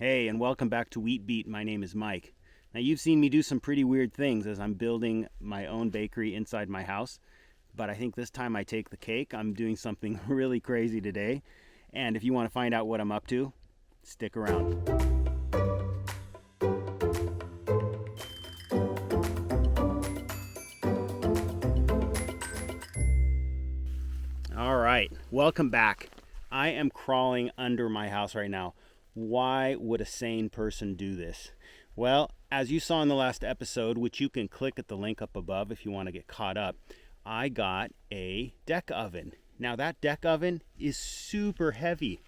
Hey, and welcome back to Wheat Beat. My name is Mike. Now, you've seen me do some pretty weird things as I'm building my own bakery inside my house, but I think this time I take the cake. I'm doing something really crazy today, and if you want to find out what I'm up to, stick around. All right, welcome back. I am crawling under my house right now. Why would a sane person do this? Well, as you saw in the last episode, which you can click at the link up above if you want to get caught up, I got a deck oven. Now that deck oven is super heavy.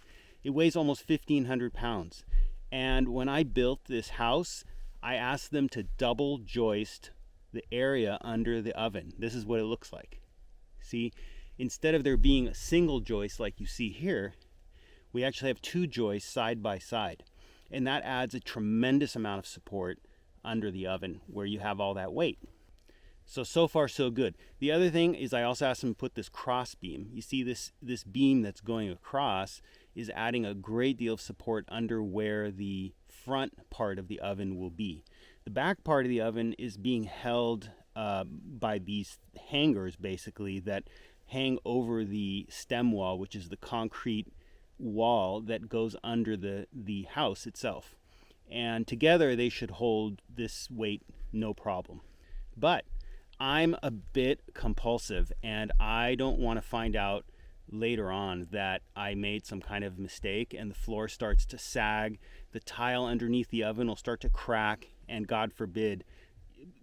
It weighs almost 1,500 pounds. And when I built this house, I asked them to double joist the area under the oven. This is what it looks like. See, instead of there being a single joist like you see here, we actually have two joists side by side, and that adds a tremendous amount of support under the oven where you have all that weight. So far so good. The other thing is I also asked them to put this cross beam. You see this beam that's going across is adding a great deal of support under where the front part of the oven will be. The back part of the oven is being held by these hangers basically that hang over the stem wall, which is the concrete wall that goes under the house itself, and together they should hold this weight no problem. But I'm a bit compulsive, and I don't want to find out later on that I made some kind of mistake and the floor starts to sag, the tile underneath the oven will start to crack, and God forbid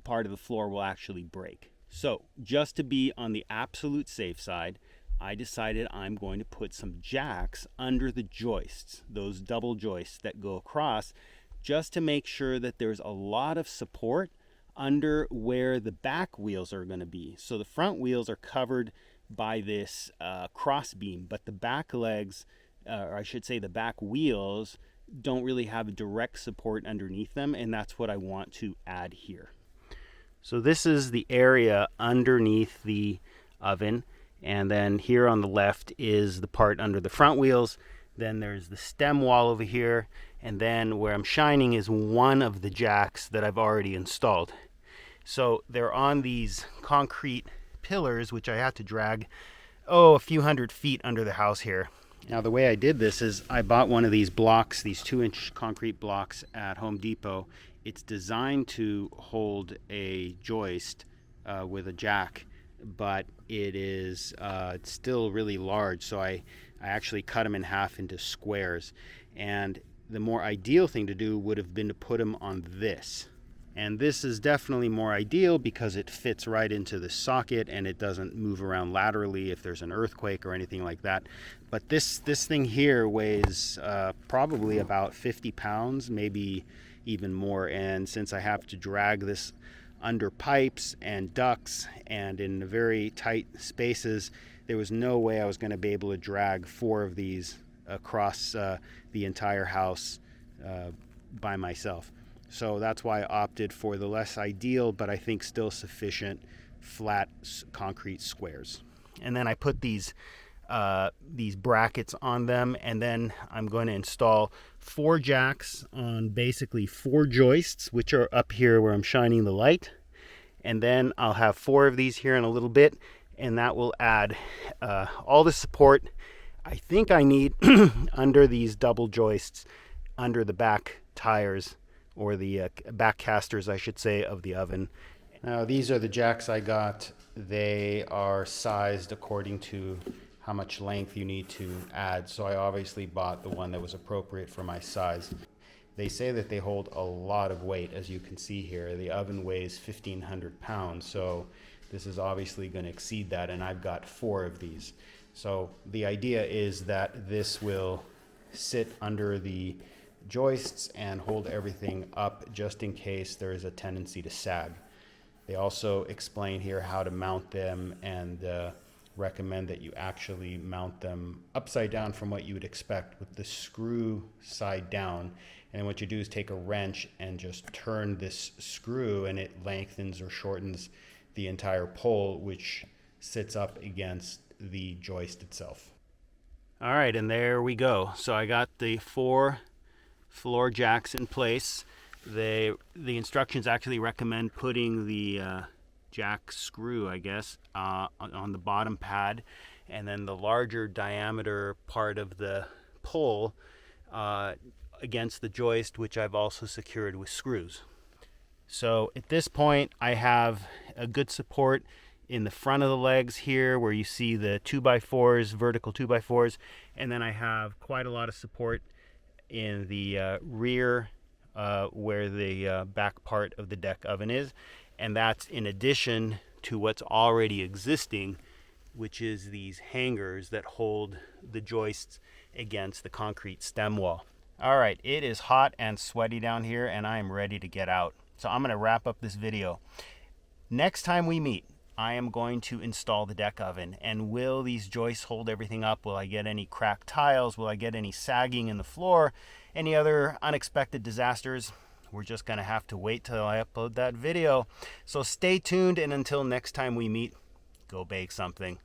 part of the floor will actually break. So just to be on the absolute safe side, I decided I'm going to put some jacks under the joists, those double joists that go across, just to make sure that there's a lot of support under where the back wheels are going to be. So the front wheels are covered by this cross beam, but the back legs, or I should say the back wheels, don't really have direct support underneath them, and that's what I want to add here. So this is the area underneath the oven. And then here on the left is the part under the front wheels. Then there's the stem wall over here. And then where I'm shining is one of the jacks that I've already installed. So they're on these concrete pillars, which I had to drag, a few hundred feet under the house here. Now the way I did this is I bought one of these blocks, these 2-inch concrete blocks at Home Depot. It's designed to hold a joist with a jack, but it's still really large, so I actually cut them in half into squares. And the more ideal thing to do would have been to put them on this. And this is definitely more ideal because it fits right into the socket and it doesn't move around laterally if there's an earthquake or anything like that. But this thing here weighs probably about 50 pounds, maybe even more. And since I have to drag this under pipes and ducts and in very tight spaces, there was no way I was going to be able to drag 4 of these across the entire house by myself. So that's why I opted for the less ideal, but I think still sufficient, flat concrete squares. And then I put these brackets on them, and then I'm going to install 4 jacks on basically 4 joists, which are up here where I'm shining the light. And then I'll have 4 of these here in a little bit, and that will add all the support I think I need under these double joists, under the back tires, or the back casters, I should say, of the oven. Now these are the jacks I got. They are sized according to how much length you need to add, so I obviously bought the one that was appropriate for my size. They say that they hold a lot of weight, as you can see here. The oven weighs 1,500 pounds, so this is obviously going to exceed that, and I've got 4 of these. So the idea is that this will sit under the joists and hold everything up just in case there is a tendency to sag. They also explain here how to mount them and recommend that you actually mount them upside down from what you would expect, with the screw side down. And what you do is take a wrench and just turn this screw, and it lengthens or shortens the entire pole, which sits up against the joist itself. All right, and there we go. So I got the 4 floor jacks in place. The instructions actually recommend putting the jack screw, I guess, on the bottom pad, and then the larger diameter part of the pole against the joist, which I've also secured with screws. So at this point, I have a good support in the front of the legs here where you see the 2x4s, vertical 2x4s, and then I have quite a lot of support in the rear where the back part of the deck oven is, and that's in addition to what's already existing, which is these hangers that hold the joists against the concrete stem wall. All right, it is hot and sweaty down here, and I am ready to get out. So I'm going to wrap up this video. Next time we meet, I am going to install the deck oven. And will these joists hold everything up? Will I get any cracked tiles? Will I get any sagging in the floor? Any other unexpected disasters? We're just going to have to wait till I upload that video. So stay tuned, and until next time we meet, go bake something.